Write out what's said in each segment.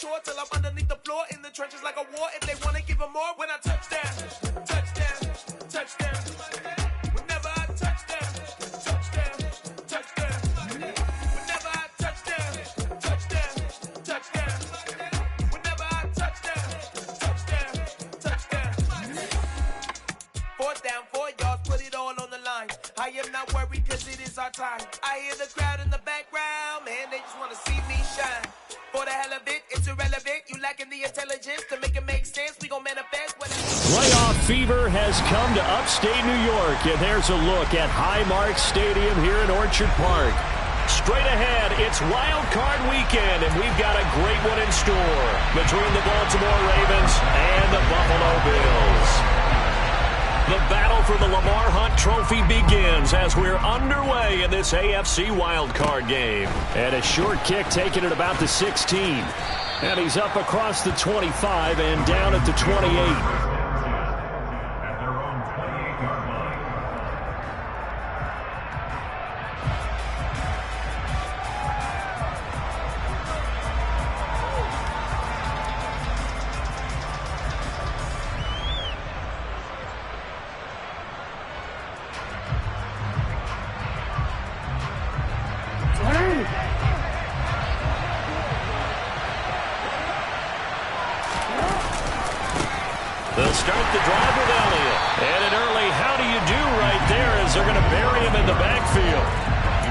tour till I'm underneath the floor in the trenches like a war. If they want to give them more, when I touch down, touchdown, touchdown. Whenever I touch down, touchdown, touchdown. Whenever I touch down, touchdown, touchdown. Whenever I touch down, touchdown, touchdown. 4th down, 4 yards, put it all on the line. I am not worried cause it is our time. I hear the crowd in the background, man, they just want to see me shine. For the hell of it, it's irrelevant. You lacking the intelligence to make it make sense. We gon' manifest. Playoff fever has come to upstate New York, and there's a look at Highmark Stadium here in Orchard Park. Straight ahead, it's Wildcard weekend, and we've got a great one in store between the Baltimore Ravens and the Buffalo Bills. The battle for the Lamar Hunt Trophy begins as we're underway in this AFC wildcard game. And a short kick taken at about the 16. And he's up across the 25 and down at the 28. They'll start the drive with Elliott. And an early how do you do right there as they're going to bury him in the backfield.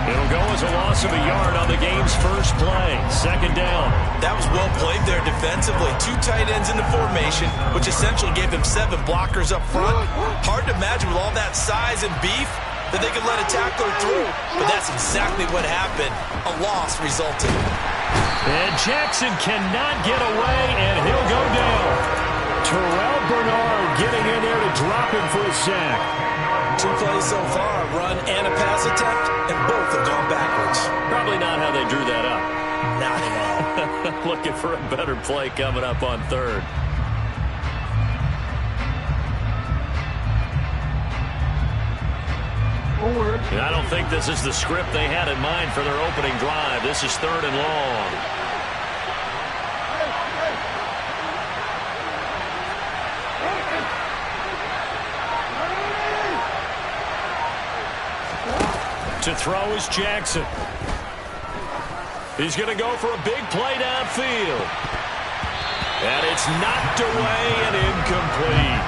It'll go as a loss of a yard on the game's first play. 2nd down. That was well played there defensively. 2 tight ends in the formation, which essentially gave him 7 blockers up front. Hard to imagine with all that size and beef that they could let a tackler through. But that's exactly what happened. A loss resulted. And Jackson cannot get away, and he'll go down. Terrell Bernard getting in there to drop him for a sack. 2 plays so far, a run and a pass attempt, and both have gone backwards. Probably not how they drew that up. Not at all. Looking for a better play coming up on 3rd. And I don't think this is the script they had in mind for their opening drive. This is 3rd and long. To throw is Jackson. He's going to go for a big play downfield. And it's knocked away and incomplete.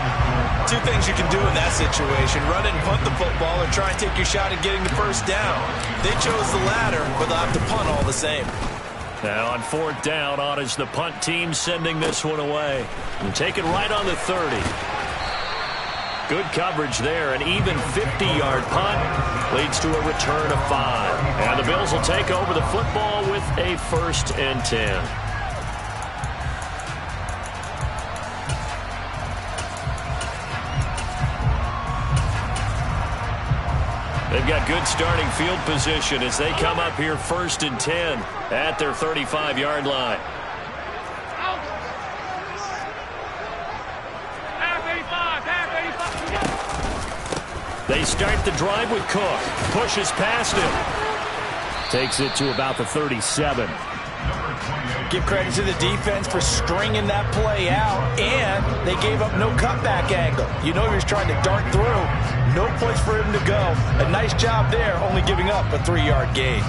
2 things you can do in that situation. Run it and punt the football or try and take your shot at getting the first down. They chose the latter, but they'll have to punt all the same. Now on 4th down, on is the punt team sending this one away. And take it right on the 30. Good coverage there. An even 50-yard punt leads to a return of 5. And the Bills will take over the football with a 1st and 10. They've got good starting field position as they come up here 1st and 10 at their 35-yard line. They start the drive with Cook. Pushes past him. Takes it to about the 37. Give credit to the defense for stringing that play out, and they gave up no cutback angle. You know he was trying to dart through. No place for him to go. A nice job there, only giving up a 3-yard gain.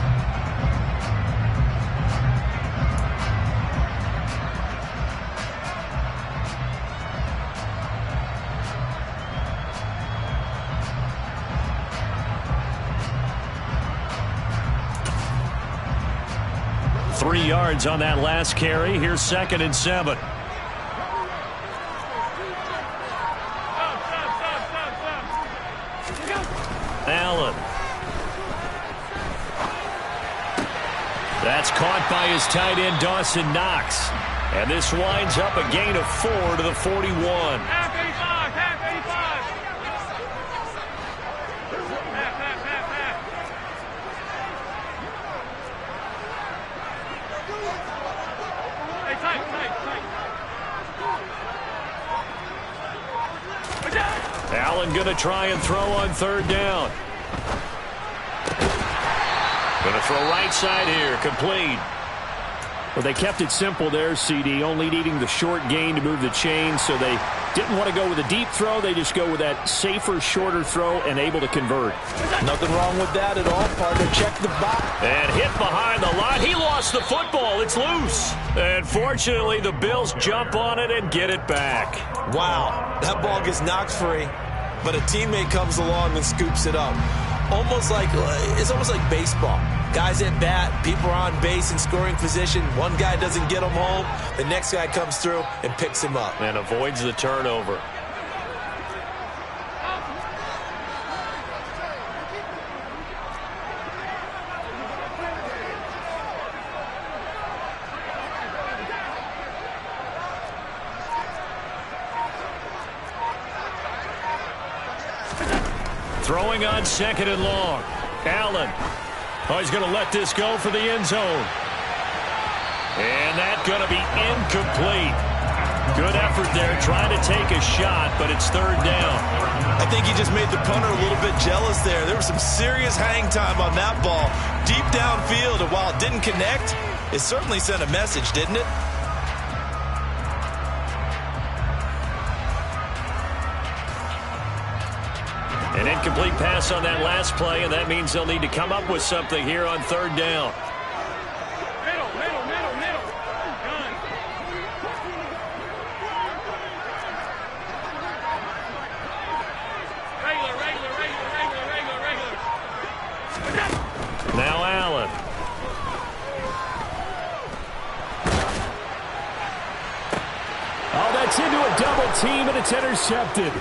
Three yards on that last carry. Here's 2nd and 7. Allen. That's caught by his tight end, Dawson Knox. And this winds up a gain of 4 to the 41. Allen going to try and throw on 3rd down. Going to throw right side here, complete. Well, they kept it simple there, CD, only needing the short gain to move the chain, so they didn't want to go with a deep throw. They just go with that safer, shorter throw and able to convert. Nothing wrong with that at all, partner. Check the box. And hit behind the line. He lost the football. It's loose. And fortunately, the Bills jump on it and get it back. Wow, that ball gets knocked free, but a teammate comes along and scoops it up. It's almost like baseball. Guys at bat, people are on base in scoring position. One guy doesn't get him home. The next guy comes through and picks him up. And avoids the turnover. Throwing on second and long. Allen. Oh, he's going to let this go for the end zone. And that's going to be incomplete. Good effort there, trying to take a shot, but it's third down. I think he just made the punter a little bit jealous there. There was some serious hang time on that ball. Deep downfield, and while it didn't connect, it certainly sent a message, didn't it? An incomplete pass on that last play, and that means they'll need to come up with something here on third down. Now Allen. Oh, that's into a double team, and it's intercepted.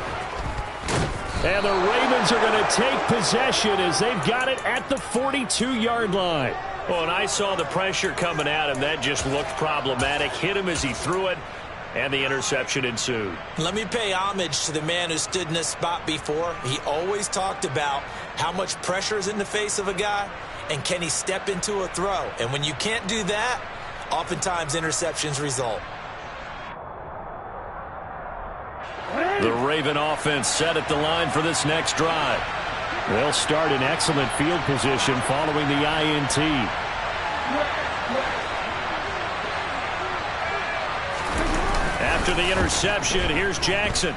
And the Ravens are going to take possession as they've got it at the 42-yard line. Oh, and I saw the pressure coming at him. That just looked problematic. Hit him as he threw it, and the interception ensued. Let me pay homage to the man who stood in this spot before. He always talked about how much pressure is in the face of a guy, and can he step into a throw. And when you can't do that, oftentimes interceptions result. The Raven offense set at the line for this next drive. They'll start in excellent field position following the INT. After the interception, here's Jackson.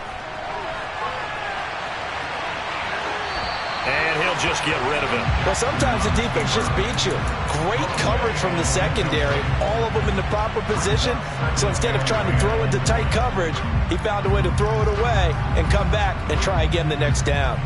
And he'll just get rid of him. Well, sometimes the defense just beats you. Great coverage from the secondary. All of them in the proper position. So instead of trying to throw into tight coverage, he found a way to throw it away and come back and try again the next down.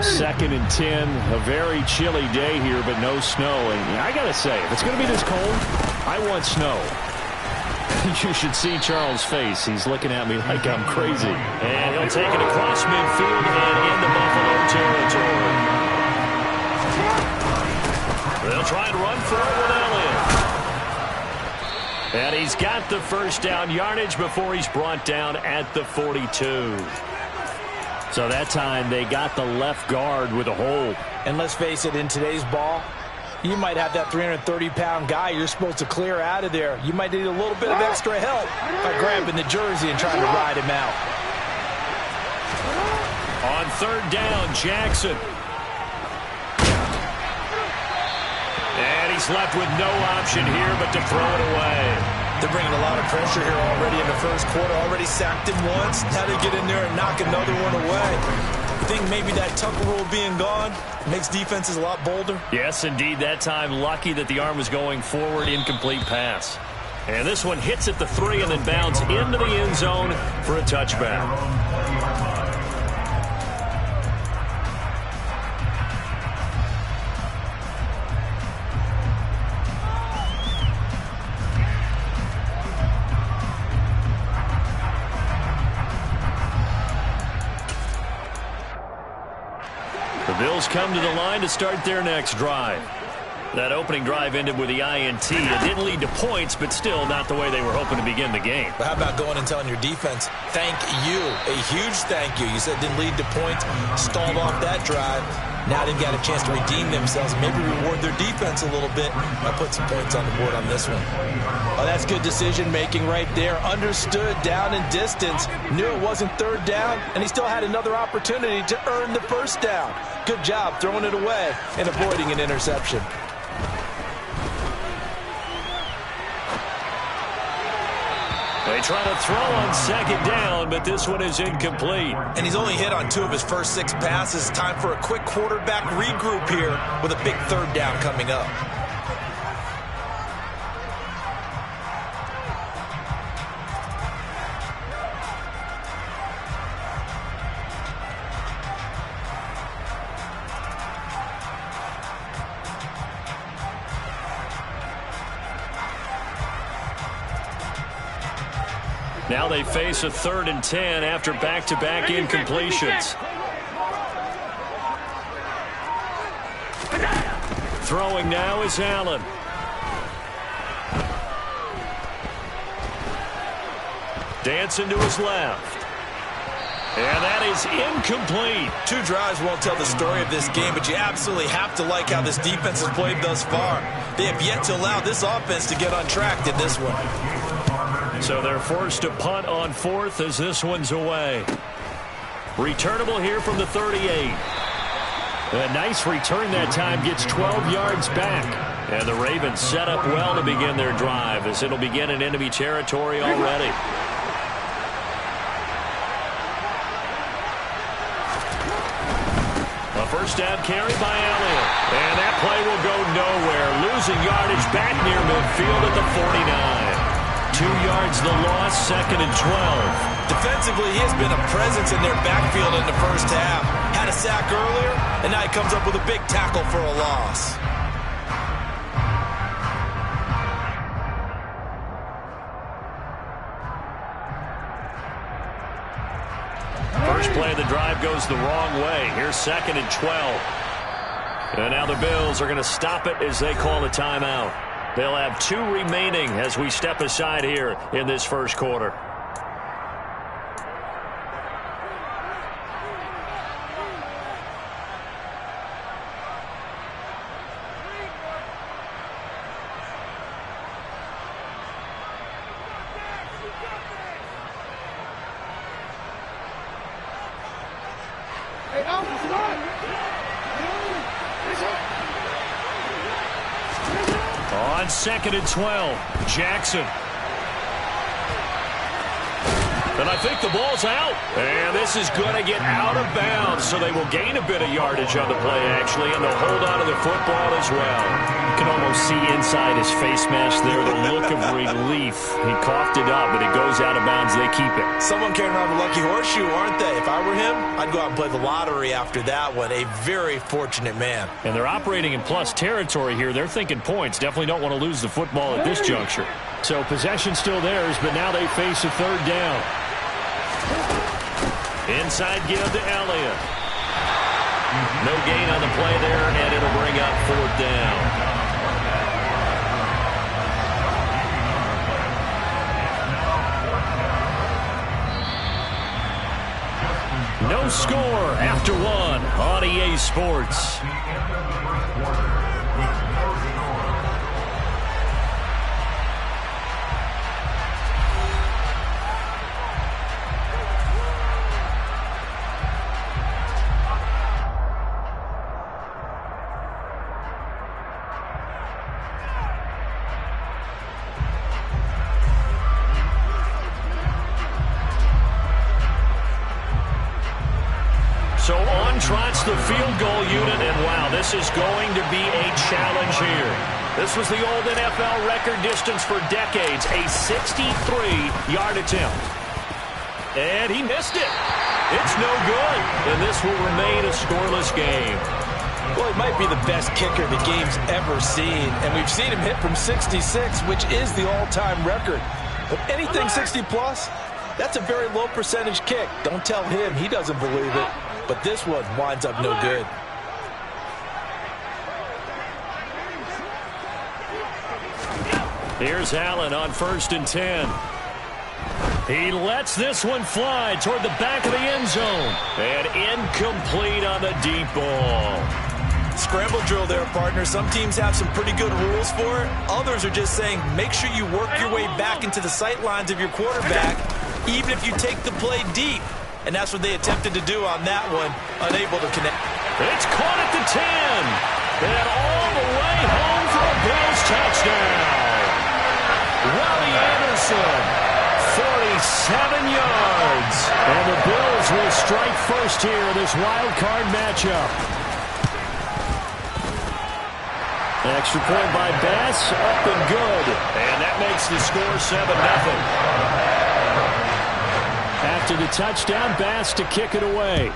Second and 10, a very chilly day here, but no snow. And I got to say, if it's going to be this cold, I want snow. You should see Charles' face. He's looking at me like I'm crazy. And he'll take it across midfield and into Buffalo territory. They'll try and run for it with Elliott. And he's got the first down yardage before he's brought down at the 42. So that time they got the left guard with a hold. And let's face it, in today's ball, you might have that 330-pound guy you're supposed to clear out of there. You might need a little bit of extra help by grabbing the jersey and trying to ride him out. On third down, Jackson. And he's is left with no option here but to throw it away. They're bringing a lot of pressure here already in the first quarter. Already sacked him once. Now they get in there and knock another one away. I think maybe that Tucker rule being gone makes defenses a lot bolder. Yes, indeed. That time, lucky that the arm was going forward. Incomplete pass. And this one hits at the 3 and then bounds into the end zone for a touchback. The Bills come to the line to start their next drive. That opening drive ended with the INT. It didn't lead to points, but still not the way they were hoping to begin the game. But how about going and telling your defense, thank you, a huge thank you. You said it didn't lead to points, stalled off that drive. Now they've got a chance to redeem themselves, maybe reward their defense a little bit. I'll put some points on the board on this one. Oh, that's good decision-making right there. Understood down and distance. Knew it wasn't third down, and he still had another opportunity to earn the first down. Good job throwing it away and avoiding an interception. They try to throw on second down, but this one is incomplete. And he's only hit on 2 of his first 6 passes. Time for a quick quarterback regroup here with a big third down coming up. Now they face a 3rd and 10 after back-to-back incompletions. Throwing now is Allen. Dancing to his left. And that is incomplete. 2 drives won't tell the story of this game, but you absolutely have to like how this defense has played thus far. They have yet to allow this offense to get untracked in this one. So they're forced to punt on 4th as this one's away. Returnable here from the 38. A nice return that time, gets 12 yards back. And the Ravens set up well to begin their drive as it'll begin in enemy territory already. A first down carry by Elliott. And that play will go nowhere. Losing yardage back near midfield at the 49. 2 yards the loss, 2nd and 12. Defensively, he has been a presence in their backfield in the first half. Had a sack earlier, and now he comes up with a big tackle for a loss. First play of the drive goes the wrong way. Here's 2nd and 12. And now the Bills are going to stop it as they call a timeout. They'll have 2 remaining as we step aside here in this first quarter. On 2nd and 12, Jackson. And I think the ball's out. And this is going to get out of bounds, so they will gain a bit of yardage on the play, actually, and they'll hold on to the football as well. You can almost see inside his face mask there the look of relief. He coughed it up, but it goes out of bounds. They keep it. Someone carrying around the lucky horseshoe, aren't they? If I were him, I'd go out and play the lottery after that one. A very fortunate man. And they're operating in plus territory here. They're thinking points. Definitely don't want to lose the football at this juncture. So possession still theirs, but now they face a 3rd down. Inside give to Elliott. No gain on the play there, and it'll bring up 4th down. No score after 1 on EA Sports. team trots the field goal unit, and wow, this is going to be a challenge here. This was the old NFL record distance for decades, a 63-yard attempt. And he missed it. It's no good, and this will remain a scoreless game. Well, he might be the best kicker the game's ever seen, and we've seen him hit from 66, which is the all-time record. But anything 60-plus, that's a very low percentage kick. Don't tell him he doesn't believe it, but this one winds up no good. Here's Allen on 1st and 10. He lets this one fly toward the back of the end zone. And incomplete on the deep ball. Scramble drill there, partner. Some teams have some pretty good rules for it. Others are just saying make sure you work your way back into the sight lines of your quarterback, even if you take the play deep. And that's what they attempted to do on that one, unable to connect. It's caught at the 10. And all the way home for a Bills touchdown. Robbie Anderson, 47 yards. And the Bills will strike first here in this wild card matchup. Extra point by Bass, up and good. And that makes the score 7-0. After the touchdown, Bass to kick it away.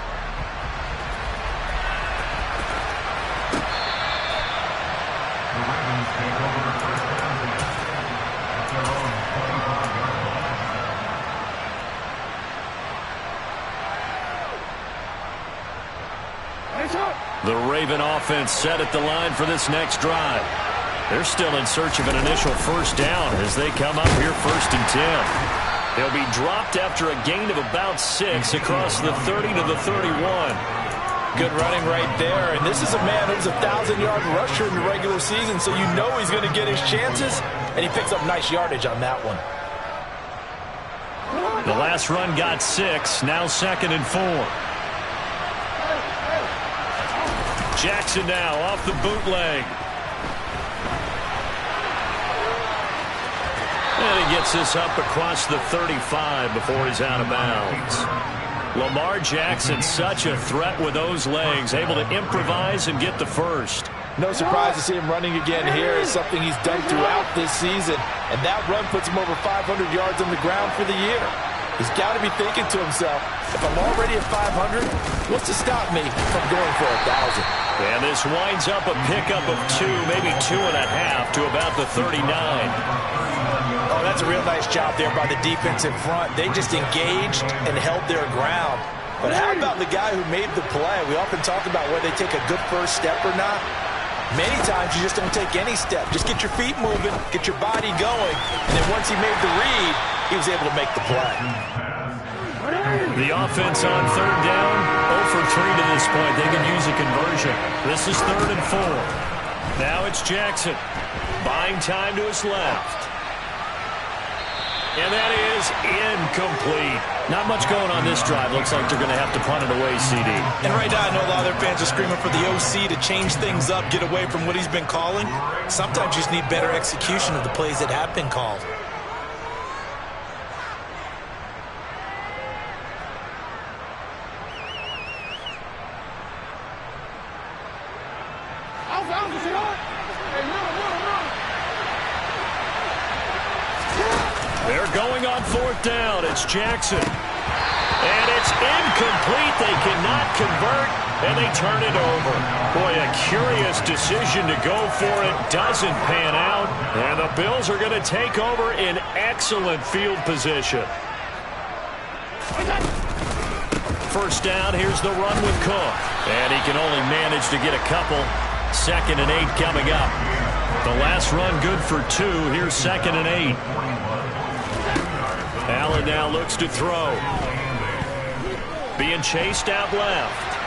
The Raven offense set at the line for this next drive. They're still in search of an initial first down as they come up here 1st and 10. They'll be dropped after a gain of about 6 across the 30 to the 31. Good running right there. And this is a man who's a 1,000-yard rusher in the regular season, so you know he's going to get his chances. And he picks up nice yardage on that one. The last run got 6. Now 2nd and 4. Jackson now off the bootleg. And he gets this up across the 35 before he's out of bounds. Lamar Jackson, such a threat with those legs, able to improvise and get the first. No surprise to see him running again here. It's something he's done throughout this season. And that run puts him over 500 yards on the ground for the year. He's got to be thinking to himself, if I'm already at 500, what's to stop me from going for 1,000? And this winds up a pickup of 2, maybe 2.5 to about the 39. Oh, that's a real nice job there by the defense in front. They just engaged and held their ground. But how about the guy who made the play? We often talk about whether they take a good first step or not. Many times you just don't take any step. Just get your feet moving, get your body going, and then once he made the read, he was able to make the play. The offense on 3rd down, 0 for 3 to this point. They can use a conversion. This is 3rd and 4. Now it's Jackson, buying time to his left. And that is incomplete. Not much going on this drive. Looks like they're going to have to punt it away, CD. And right now, I know a lot of their fans are screaming for the OC to change things up, get away from what he's been calling. Sometimes you just need better execution of the plays that have been called. They're going on 4th down. It's Jackson. And it's incomplete. They cannot convert, and they turn it over. Boy, a curious decision to go for it. Doesn't pan out. And the Bills are going to take over in excellent field position. First down, here's the run with Cook. And he can only manage to get a couple. 2nd and 8 coming up. The last run good for 2. Here's 2nd and 8. Allen now looks to throw. Being chased out left.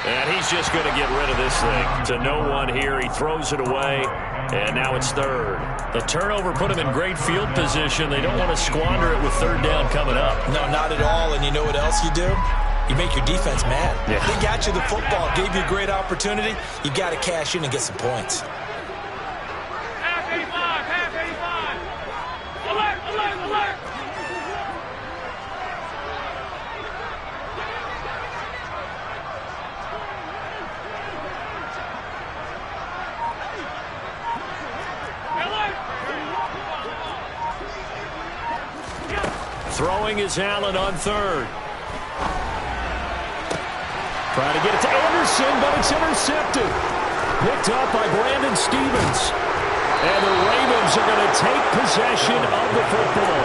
And he's just going to get rid of this thing. To no one here. He throws it away. And now it's 3rd. The turnover put him in great field position. They don't want to squander it with 3rd down coming up. No, not at all. And you know what else you do? You make your defense mad. Yeah. They got you the football, gave you a great opportunity. You got to cash in and get some points. Half 85, half 85. Alert, alert, alert. Throwing is Allen on third. Trying to get it to Anderson, but it's intercepted. Picked up by Brandon Stevens. And the Ravens are going to take possession of the football.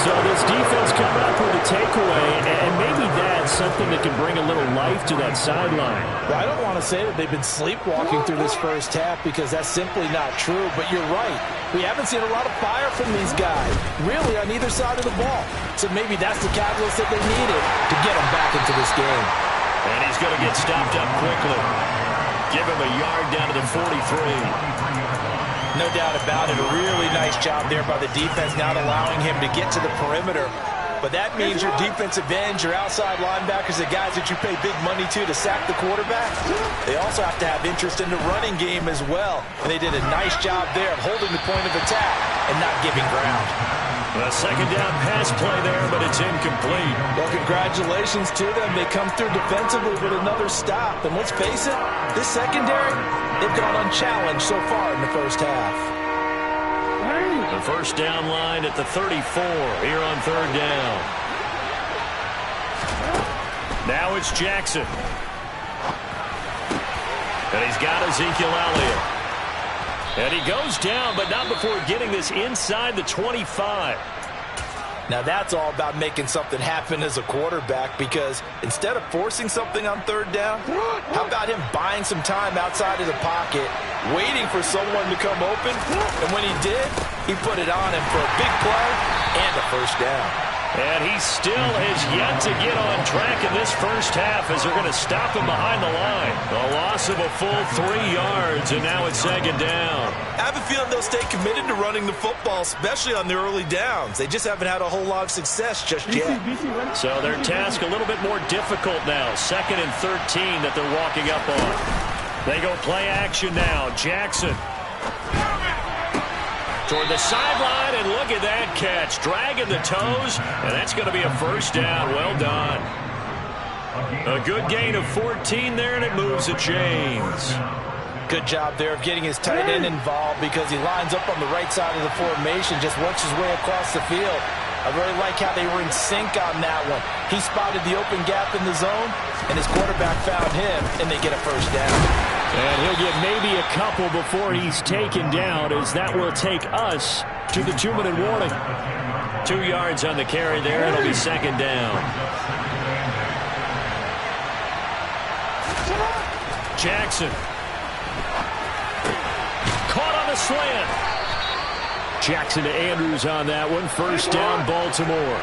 So this defense coming up with a takeaway, and maybe that's something that can bring a little life to that sideline. Well, I don't want to say that they've been sleepwalking through this first half because that's simply not true, but you're right. We haven't seen a lot of fire from these guys, really, on either side of the ball. So maybe that's the catalyst that they needed to get them back into this game. And he's going to get stopped up quickly. Give him a yard down to the 43. No doubt about it. A really nice job there by the defense, not allowing him to get to the perimeter. But that means your defensive ends, your outside linebackers, the guys that you pay big money to sack the quarterback, they also have to have interest in the running game as well. And they did a nice job there of holding the point of attack and not giving ground. A second down pass play there, but it's incomplete. Well, congratulations to them. They come through defensively with another stop. And let's face it, this secondary, they've gone unchallenged so far in the first half. The first down line at the 34 here on third down. Now it's Jackson. And he's got Ezekiel Elliott. And he goes down, but not before getting this inside the 25. Now that's all about making something happen as a quarterback, because instead of forcing something on third down, how about him buying some time outside of the pocket, waiting for someone to come open, and when he did, he put it on him for a big play and a first down. And he still has yet to get on track in this first half as they're going to stop him behind the line. A loss of a full 3 yards, and now it's second down. I have a feeling they'll stay committed to running the football, especially on the early downs. They just haven't had a whole lot of success just yet. So their task a little bit more difficult now. 2nd and 13 that they're walking up on. They go play action now. Jackson toward the sideline, and look at that catch. Dragging the toes, and that's going to be a first down. Well done. A good gain of 14 there, and it moves the chains. Good job there of getting his tight end involved, because he lines up on the right side of the formation, just works his way across the field. I really like how they were in sync on that one. He spotted the open gap in the zone, and his quarterback found him, and they get a first down. And he'll get maybe a couple before he's taken down, as that will take us to the 2-minute warning. 2 yards on the carry there. It'll be second down. Jackson. Caught on the slant. Jackson to Andrews on that one. First down, Baltimore.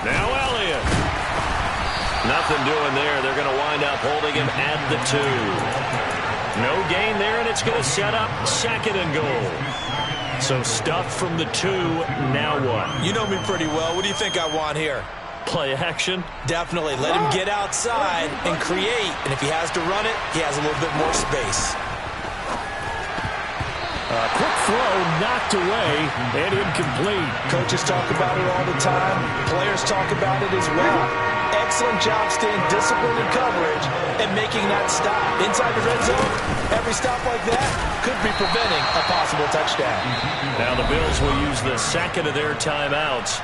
Now Elliott. Nothing doing there. They're going to wind up holding him at the 2. No gain there, and it's going to set up 2nd and goal. So stuffed from the 2. Now what? You know me pretty well. What do you think I want here? Play action? Definitely. Let him get outside and create. And if he has to run it, he has a little bit more space. Quick throw knocked away and incomplete. Coaches talk about it all the time. Players talk about it as well. Excellent job staying disciplined in coverage and making that stop. Inside the red zone, every stop like that could be preventing a possible touchdown. Now the Bills will use the 2nd of their timeouts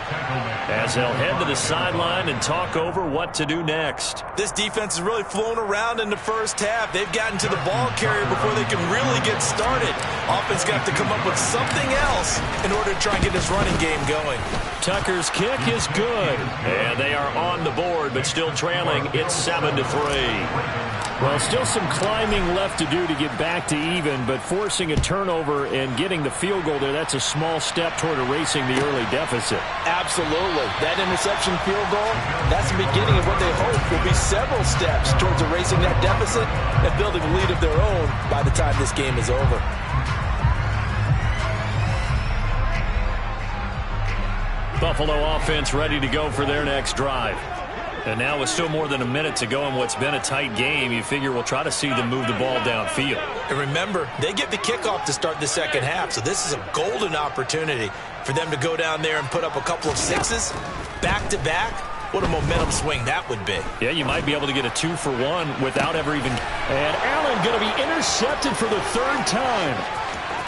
as they'll head to the sideline and talk over what to do next. This defense is really flown around in the first half. They've gotten to the ball carrier before they can really get started. Offense going to have to come up with something else in order to try and get this running game going. Tucker's kick is good, and they are on the board, but still trailing. It's 7-3. Well, still some climbing left to do to get back to even, but forcing a turnover and getting the field goal there, that's a small step toward erasing the early deficit. Absolutely. That interception field goal, that's the beginning of what they hope will be several steps towards erasing that deficit and building a lead of their own by the time this game is over. Buffalo offense ready to go for their next drive. And now with still more than a minute to go in what's been a tight game, you figure we'll try to see them move the ball downfield. And remember, they get the kickoff to start the second half, so this is a golden opportunity for them to go down there and put up a couple of 6s back-to-back What a momentum swing that would be. Yeah, you might be able to get a 2-for-1 without ever even... And Allen going to be intercepted for the third time.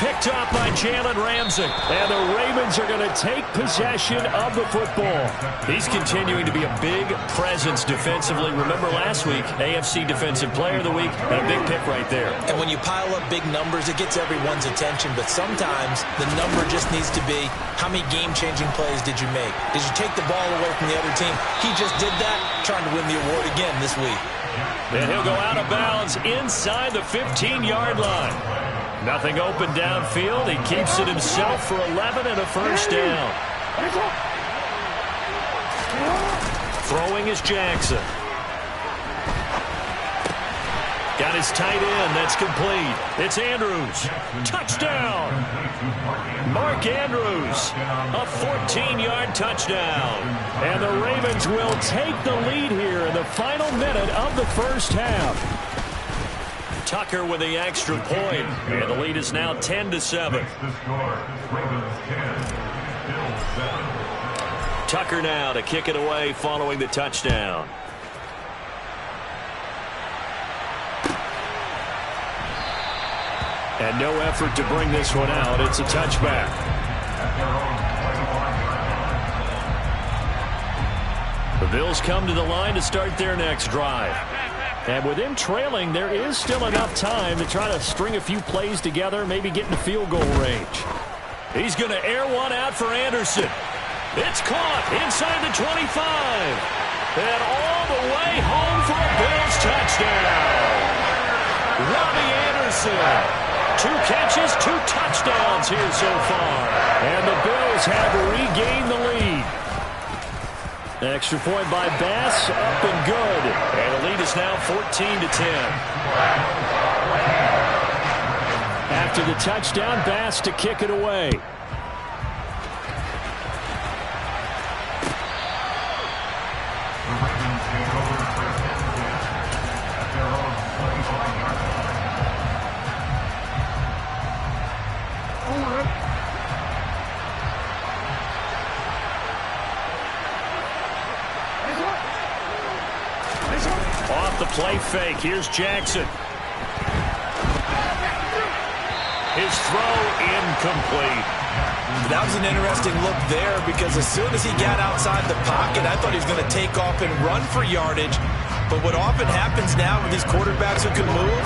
Picked off by Jalen Ramsey. And the Ravens are going to take possession of the football. He's continuing to be a big presence defensively. Remember last week, AFC Defensive Player of the Week, and a big pick right there. And when you pile up big numbers, it gets everyone's attention. But sometimes the number just needs to be, how many game-changing plays did you make? Did you take the ball away from the other team? He just did that, trying to win the award again this week. And he'll go out of bounds inside the 15-yard line. Nothing open downfield. He keeps it himself for 11 and a first down. Throwing is Jackson. Got his tight end. That's complete. It's Andrews. Touchdown. Mark Andrews. A 14-yard touchdown. And the Ravens will take the lead here in the final minute of the first half. Tucker with the extra point, and the lead is now 10-7. Tucker now to kick it away following the touchdown. And no effort to bring this one out. It's a touchback. The Bills come to the line to start their next drive. And with him trailing, there is still enough time to try to string a few plays together, maybe get in field goal range. He's going to air one out for Anderson. It's caught inside the 25. And all the way home for a Bills touchdown. Robbie Anderson. 2 catches, 2 touchdowns here so far. And the Bills have regained the lead. Extra point by Bass, up and good. And the lead is now 14-10. After the touchdown, Bass to kick it away. Off the play fake. Here's Jackson. His throw incomplete. That was an interesting look there because as soon as he got outside the pocket, I thought he was going to take off and run for yardage. But what often happens now with these quarterbacks who can move,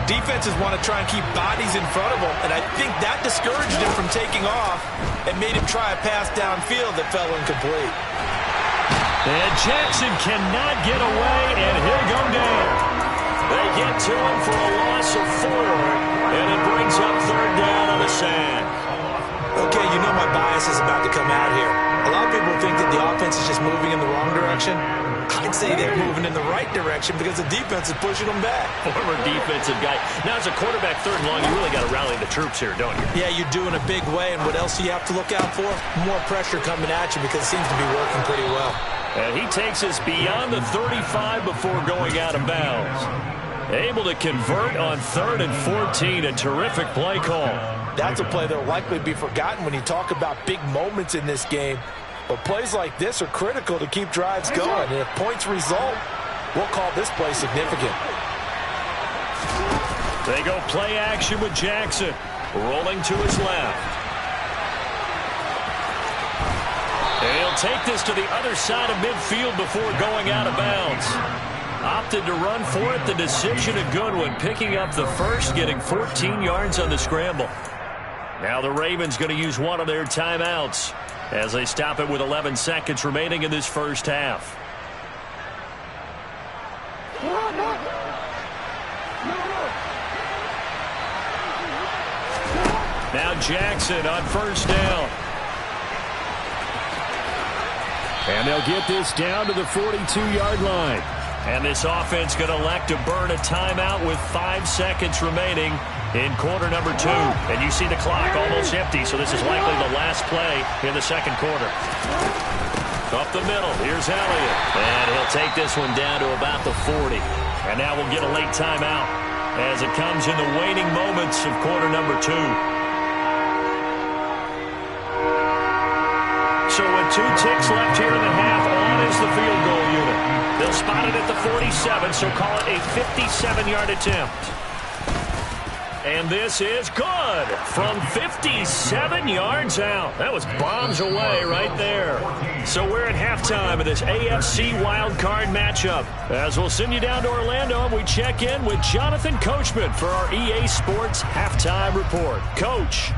defenses want to try and keep bodies in front of them. And I think that discouraged him from taking off and made him try a pass downfield that fell incomplete. And Jackson cannot get away, and he'll go down. They get to him for a loss of 4, and it brings up third down on the sack. Okay, you know my bias is about to come out here. A lot of people think that the offense is just moving in the wrong direction. I'd say they're moving in the right direction because the defense is pushing them back. Former defensive guy. Now, as a quarterback third and long, you really got to rally the troops here, don't you? Yeah, you do in a big way, and what else do you have to look out for? More pressure coming at you because it seems to be working pretty well. And he takes us beyond the 35 before going out of bounds. Able to convert on 3rd and 14. A terrific play call. That's a play that will likely be forgotten when you talk about big moments in this game. But plays like this are critical to keep drives going. And if points result, we'll call this play significant. They go play action with Jackson. Rolling to his left. And he'll take this to the other side of midfield before going out of bounds. Opted to run for it. The decision a good one. Picking up the first, getting 14 yards on the scramble. Now the Ravens going to use one of their timeouts as they stop it with 11 seconds remaining in this first half. Now Jackson on first down. And they'll get this down to the 42-yard line. And this offense going to elect to burn a timeout with 5 seconds remaining in quarter number 2. And you see the clock almost empty, so this is likely the last play in the second quarter. Up the middle, here's Elliott. And he'll take this one down to about the 40. And now we'll get a late timeout as it comes in the waning moments of quarter number 2. So with 2 ticks left here in the half, on is the field goal unit. They'll spot it at the 47, so call it a 57-yard attempt. And this is good from 57 yards out. That was bombs away right there. So we're at halftime of this AFC Wildcard matchup. As we'll send you down to Orlando, and we check in with Jonathan Coachman for our EA Sports Halftime Report. Coach.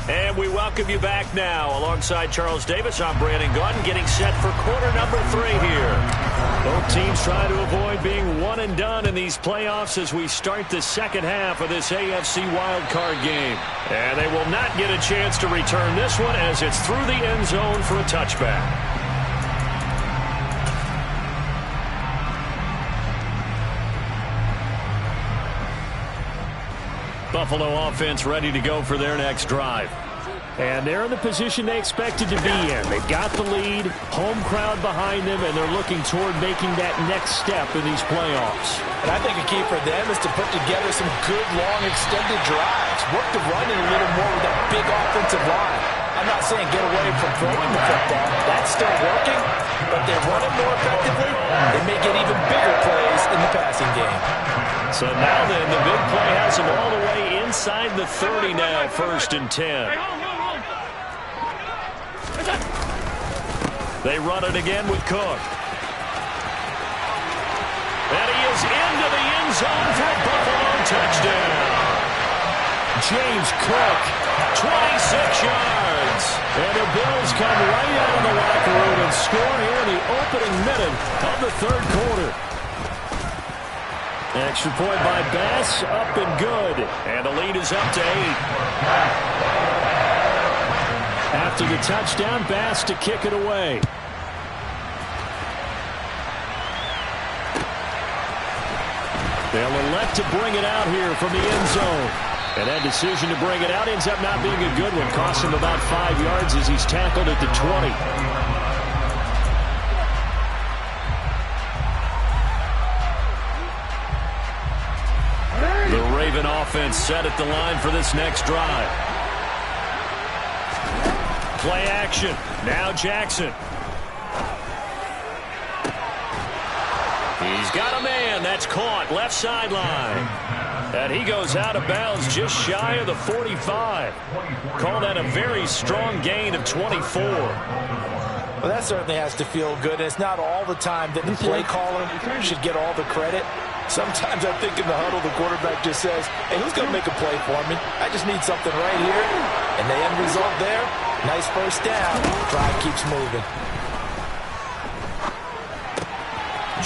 And we welcome you back now. Alongside Charles Davis, I'm Brandon Gaudin, getting set for quarter number 3 here. Both teams trying to avoid being one and done in these playoffs as we start the second half of this AFC wildcard game. And they will not get a chance to return this one as it's through the end zone for a touchback. Buffalo offense ready to go for their next drive. And they're in the position they expected to be in. They've got the lead, home crowd behind them, and they're looking toward making that next step in these playoffs. And I think a key for them is to put together some good, long, extended drives. Work the run in a little more with that big offensive line. I'm not saying get away from throwing the football. That's still working, but they run it more effectively. They may get even bigger plays in the passing game. So now then, the big play has them all the way inside the 30 now, 1st and 10. They run it again with Cook. And he is into the end zone for a Buffalo touchdown. James Cook, 26 yards. And the Bills come right out of the locker room and score here in the opening minute of the 3rd quarter. Extra point by Bass, up and good. And the lead is up to 8. After the touchdown, Bass to kick it away. They'll elect to bring it out here from the end zone. And that decision to bring it out ends up not being a good one. Costs him about 5 yards as he's tackled at the 20. The Raven offense set at the line for this next drive. Play action. Now Jackson. He's got a man. That's caught. Left sideline. And he goes out of bounds just shy of the 45. Call that a very strong gain of 24. Well, that certainly has to feel good. It's not all the time that the play caller should get all the credit. Sometimes I think in the huddle, the quarterback just says, hey, who's going to make a play for me? I just need something right here. And the end result there, nice first down. Drive keeps moving.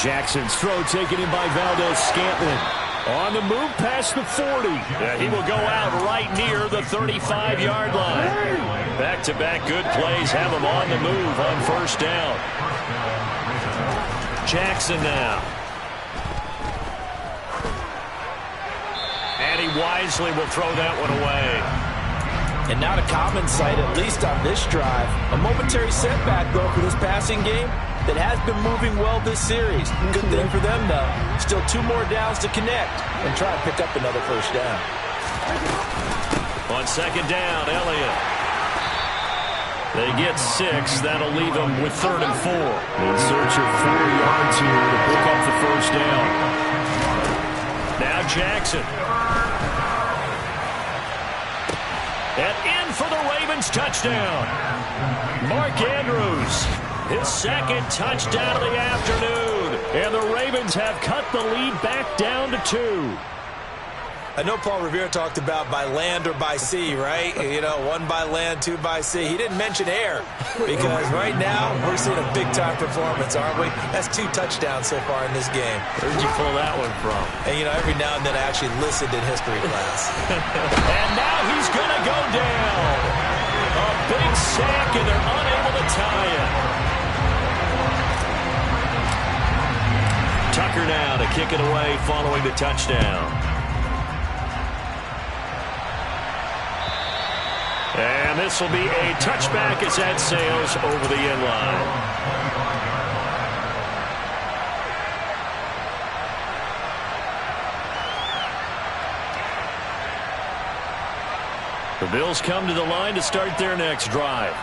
Jackson's throw taken in by Valdez-Scantling. On the move past the 40. And he will go out right near the 35-yard line. Back-to-back good plays have him on the move on 1st down. Jackson now. And he wisely will throw that one away. And not a common sight, at least on this drive. A momentary setback, though, for this passing game that has been moving well this series. Good thing for them, though. Still 2 more downs to connect and try and pick up another 1st down. On 2nd down, Elliott. They get 6. That'll leave them with 3rd and 4. In search of 4 yards here to pick up the 1st down. Now Jackson. And in for the Ravens touchdown. Mark Andrews. His 2nd touchdown of the afternoon. And the Ravens have cut the lead back down to 2. I know Paul Revere talked about by land or by sea, right? You know, 1 by land, 2 by sea. He didn't mention air because right now we're seeing a big-time performance, aren't we? That's 2 touchdowns so far in this game. Where'd you pull that one from? And, you know, every now and then I actually listened in history class. And now he's going to go down. A big sack, and they're unable to tie it. Tucker now to kick it away following the touchdown. And this will be a touchback as that sails over the end line. The Bills come to the line to start their next drive.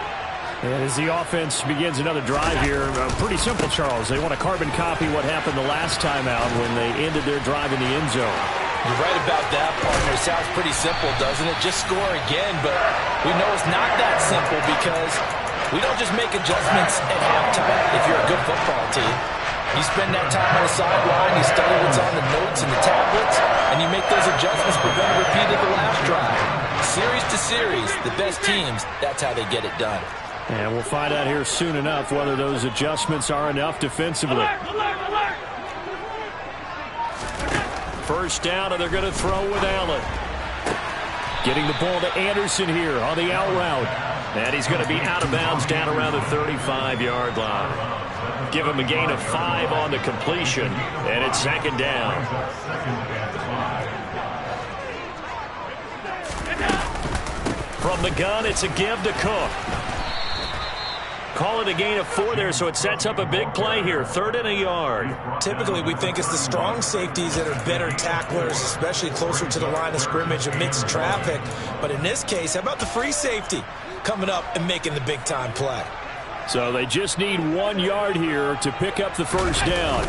And as the offense begins another drive here, pretty simple, Charles. They want to carbon copy what happened the last time out when they ended their drive in the end zone. You're right about that, partner. Sounds pretty simple, doesn't it? Just score again, but we know it's not that simple because we don't just make adjustments at halftime if you're a good football team. You spend that time on the sideline, you study what's on the notes and the tablets, and you make those adjustments prevent a repeat of the last drive. Series to series, the best teams, that's how they get it done. And we'll find out here soon enough whether those adjustments are enough defensively. First down, and they're going to throw with Allen. Getting the ball to Anderson here on the out route. And he's going to be out of bounds down around the 35-yard line. Give him a gain of 5 on the completion, and it's second down. From the gun, it's a give to Cook. Call it a gain of 4 there, so it sets up a big play here. 3rd and a yard. Typically, we think it's the strong safeties that are better tacklers, especially closer to the line of scrimmage amidst traffic. But in this case, how about the free safety coming up and making the big-time play? So they just need 1 yard here to pick up the first down.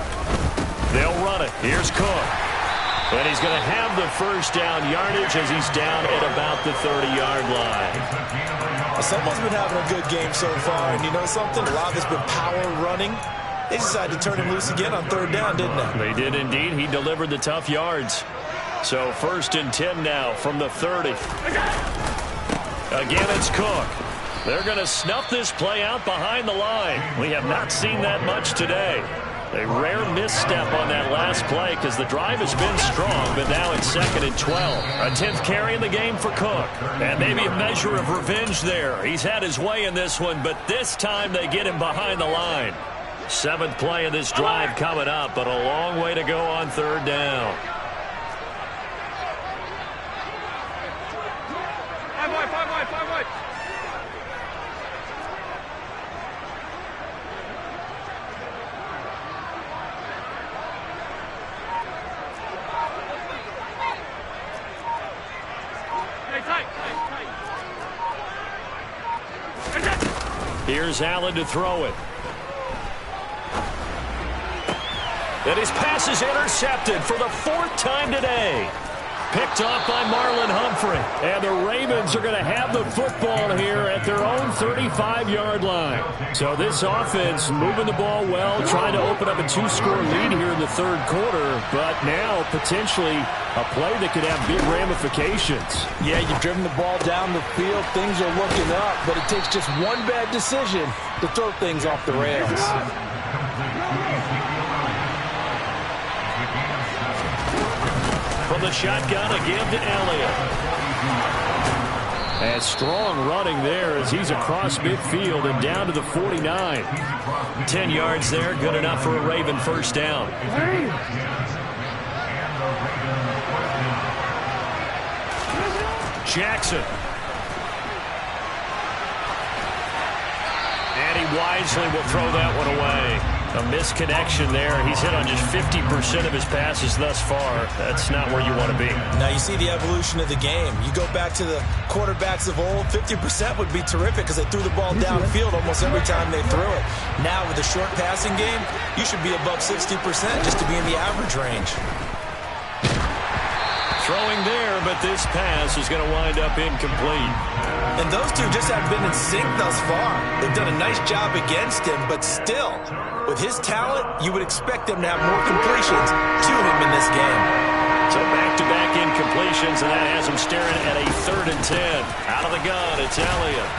They'll run it. Here's Cook. And he's going to have the first down yardage as he's down at about the 30-yard line. Someone's been having a good game so far, and you know something? A lot of it's been power running. They decided to turn him loose again on 3rd down, didn't they? They did indeed. He delivered the tough yards. So 1st and 10 now from the 30. Again, it's Cook. They're going to snuff this play out behind the line. We have not seen that much today. A rare misstep on that last play because the drive has been strong, but now it's 2nd and 12. A 10th carry in the game for Cook. And maybe a measure of revenge there. He's had his way in this one, but this time they get him behind the line. 7th play of this drive coming up, but a long way to go on 3rd down. Five. Here's Allen to throw it. And his pass is intercepted for the 4th time today. Picked off by Marlon Humphrey. And the Ravens are going to have the football here at their own 35-yard line. So this offense moving the ball well, trying to open up a 2-score lead here in the 3rd quarter. But now potentially a play that could have big ramifications. Yeah, you've driven the ball down the field. Things are looking up, but it takes just one bad decision to throw things off the rails. From the shotgun, a give to Elliott. And strong running there as he's across midfield and down to the 49. 10 yards there, good enough for a Raven first down. Jackson. And he wisely will throw that one away. A misconnection there. He's hit on just 50% of his passes thus far. That's not where you want to be. Now you see the evolution of the game. You go back to the quarterbacks of old, 50% would be terrific because they threw the ball downfield almost every time they threw it. Now with the short passing game, you should be above 60% just to be in the average range. Throwing there, but this pass is going to wind up incomplete. And those two just haven't been in sync thus far. They've done a nice job against him, but still, with his talent, you would expect them to have more completions to him in this game. So back-to-back incompletions, and that has him staring at a 3rd and 10. Out of the gun, it's Elliott.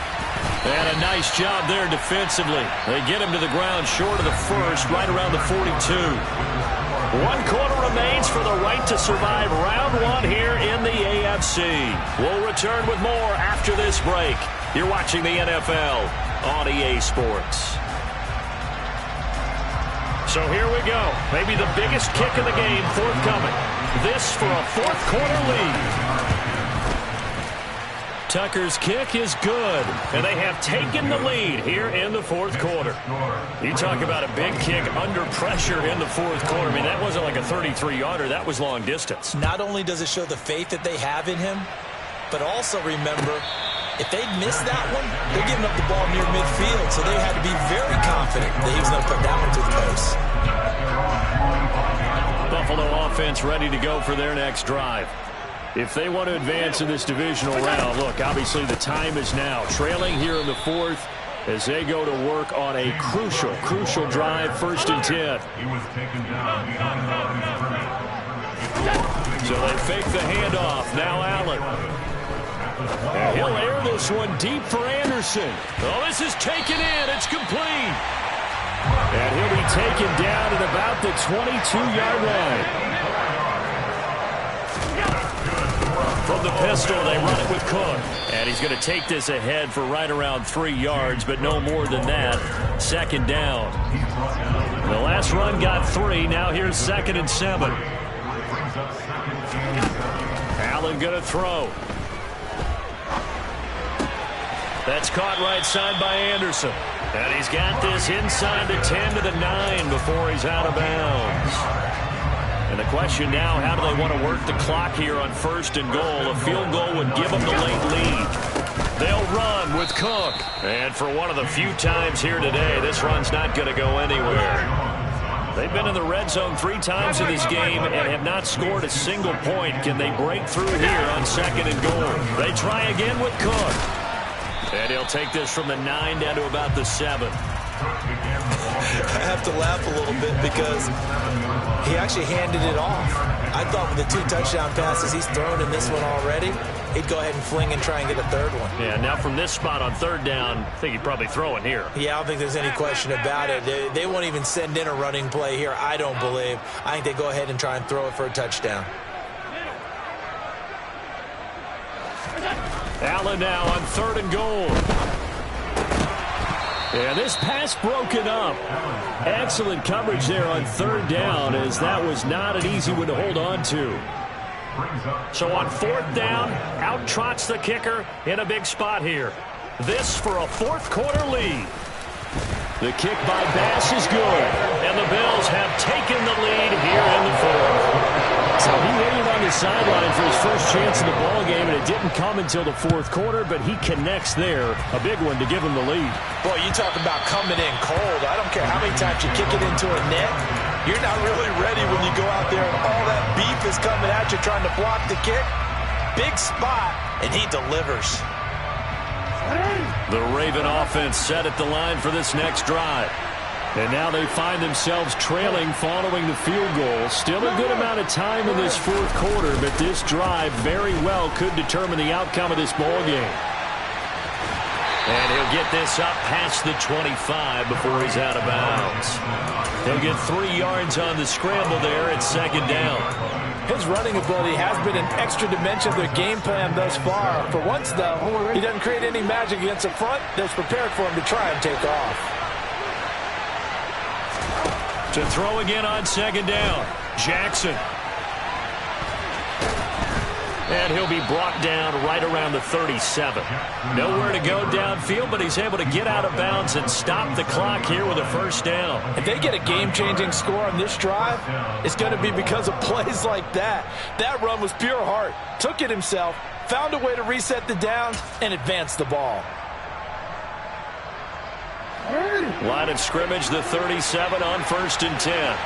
And a nice job there defensively. They get him to the ground short of the 1st, right around the 42. 1 quarter remains for the right to survive round 1 here in the AFC. We'll return with more after this break. You're watching the NFL on EA Sports. So here we go. Maybe the biggest kick in the game forthcoming. This for a 4th quarter lead. Tucker's kick is good, and they have taken the lead here in the 4th quarter. You talk about a big kick under pressure in the 4th quarter. I mean, that wasn't like a 33-yarder. That was long distance. Not only does it show the faith that they have in him, but also remember, If they'd missed that one, they're giving up the ball near midfield, so they had to be very confident that he was going to put that one to the post. Buffalo offense ready to go for their next drive. If they want to advance in this divisional round, look, obviously the time is now. Trailing here in the fourth as they go to work on a crucial drive, 1st and 10. So they fake the handoff. Now Allen. And he'll air this one deep for Anderson. Oh, this is taken in. It's complete. And he'll be taken down at about the 22-yard line. From the pistol, they run it with Cook. And he's going to take this ahead for right around 3 yards, but no more than that. 2nd down. The last run got 3. Now here's 2nd and 7. Allen going to throw. That's caught right side by Anderson. And he's got this inside the 10 to the 9 before he's out of bounds. And the question now, how do they want to work the clock here on 1st and goal? A field goal would give them the late lead. They'll run with Cook. And for one of the few times here today, this run's not going to go anywhere. They've been in the red zone 3 times in this game and have not scored a single point. Can they break through here on 2nd and goal? They try again with Cook. And he'll take this from the 9 down to about the 7. I have to laugh a little bit because he actually handed it off. I thought with the 2 touchdown passes he's thrown in this one already, he'd go ahead and fling and try and get a 3rd one. Yeah, now from this spot on 3rd down, I think he'd probably throw it here. Yeah, I don't think there's any question about it. They won't even send in a running play here, I don't believe. I think they go ahead and try and throw it for a touchdown. Allen now on 3rd and goal. And this pass broken up. Excellent coverage there on 3rd down, as that was not an easy one to hold on to. So on 4th down, out trots the kicker in a big spot here. This for a 4th quarter lead. The kick by Bass is good, and the Bills have taken the lead here in the 4th. So he waited on the sideline for his first chance in the ballgame, and it didn't come until the 4th quarter, but he connects there. A big one to give him the lead. Boy, you talk about coming in cold. I don't care how many times you kick it into a net. You're not really ready when you go out there and all that beef is coming at you trying to block the kick. Big spot, and he delivers. The Raven offense set at the line for this next drive. And now they find themselves trailing following the field goal. Still a good amount of time in this 4th quarter, but this drive very well could determine the outcome of this ball game. And he'll get this up past the 25 before he's out of bounds. He'll get 3 yards on the scramble there at 2nd down. His running ability has been an extra dimension of their game plan thus far. For once, though, he doesn't create any magic against the front that's prepared for him to try and take off. To throw again on 2nd down, Jackson. And he'll be brought down right around the 37. Nowhere to go downfield, but he's able to get out of bounds and stop the clock here with a 1st down. If they get a game-changing score on this drive, it's going to be because of plays like that. That run was pure heart. Took it himself, found a way to reset the downs, and advance the ball. Line of scrimmage, the 37 on 1st and 10.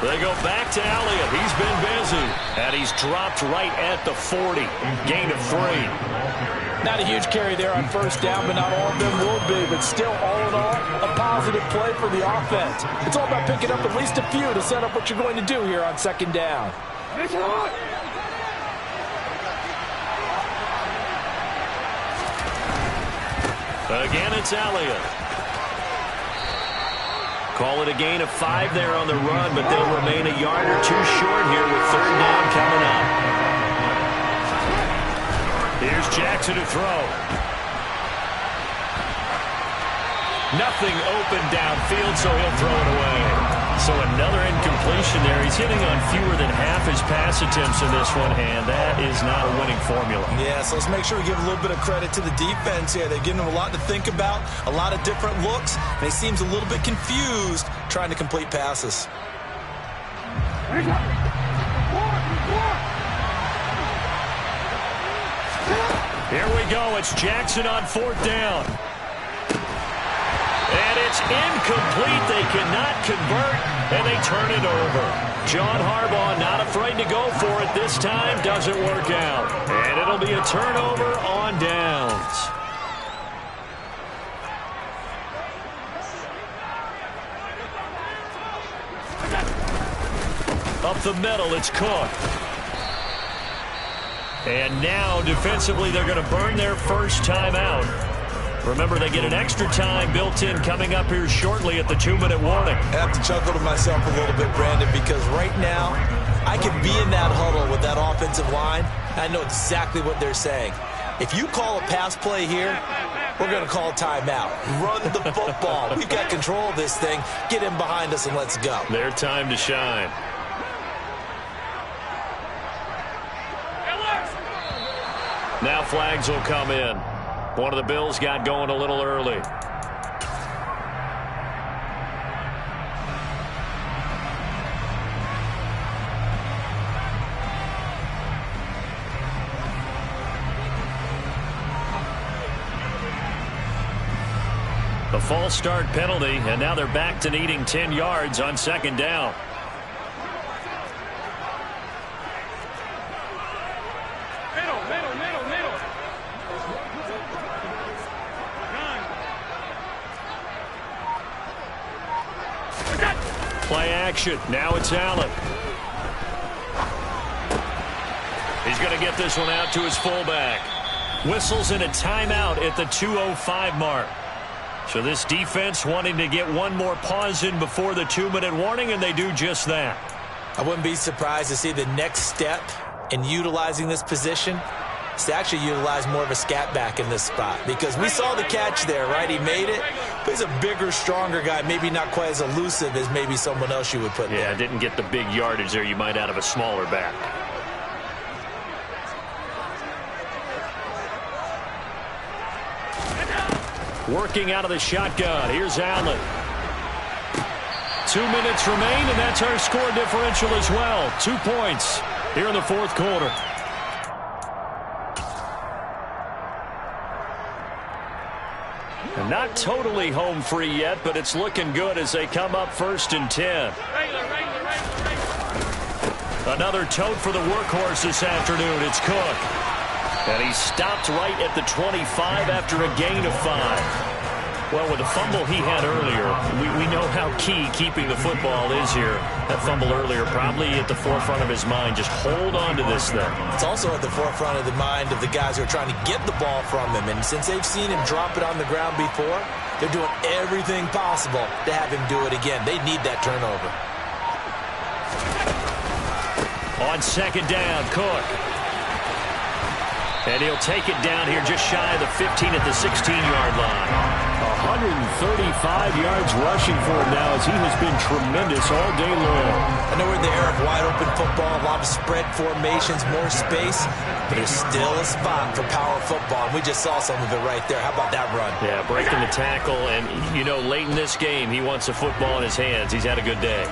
They go back to Elliott. He's been busy. And he's dropped right at the 40. Gain of 3. Not a huge carry there on 1st down, but not all of them will be. But still, all in all, a positive play for the offense. It's all about picking up at least a few to set up what you're going to do here on 2nd down. Again, it's Elliott. Call it a gain of 5 there on the run, but they'll remain a yard or 2 short here with 3rd down coming up. Here's Jackson to throw. Nothing open downfield, so he'll throw it away. So another incompletion there. He's hitting on fewer than half his pass attempts in this one, and that is not a winning formula. Yeah, so let's make sure we give a little bit of credit to the defense here. They've given him a lot to think about, a lot of different looks, and he seems a little bit confused trying to complete passes. Here we go. It's Jackson on 4th down. And it's incomplete. They cannot convert, and they turn it over. John Harbaugh not afraid to go for it this time. Doesn't work out. And it'll be a turnover on downs. Up the middle, it's Cook. And now, defensively, they're going to burn their first timeout. Remember, they get an extra time built in coming up here shortly at the 2-minute warning. I have to chuckle to myself a little bit, Brandon, because right now, I could be in that huddle with that offensive line. I know exactly what they're saying. If you call a pass play here, we're going to call timeout. Run the football. We've got control of this thing. Get in behind us and let's go. Their time to shine. Now flags will come in. One of the Bills got going a little early. A false start penalty, and now they're back to needing 10 yards on 2nd down. Play action. Now it's Allen. He's going to get this one out to his fullback. Whistles in a timeout at the 2:05 mark. So this defense wanting to get one more pause in before the 2-minute warning, and they do just that. I wouldn't be surprised to see the next step in utilizing this position is to actually utilize more of a scat back in this spot, because we saw the catch there, right? He made it, but he's a bigger, stronger guy, maybe not quite as elusive as maybe someone else you would put there. Yeah, didn't get the big yardage there you might out of a smaller back. Working out of the shotgun. Here's Allen. 2 minutes remain, and that's our score differential as well. 2 points here in the 4th quarter. And not totally home free yet, but it's looking good as they come up 1st and 10. Another tote for the workhorse this afternoon. It's Cook. And he stopped right at the 25 after a gain of 5. Well, with the fumble he had earlier, we know how key keeping the football is here. That fumble earlier probably at the forefront of his mind. Just hold on to this thing. It's also at the forefront of the mind of the guys who are trying to get the ball from him. And since they've seen him drop it on the ground before, they're doing everything possible to have him do it again. They need that turnover. On 2nd down, Cook. And he'll take it down here just shy of the 15 at the 16-yard line. 135 yards rushing for him now as he has been tremendous all day long. I know we're in the era of wide-open football, a lot of spread formations, more space, but there's still a spot for power football. We just saw some of it right there. How about that run? Yeah, breaking the tackle, and, you know, late in this game, he wants the football in his hands. He's had a good day.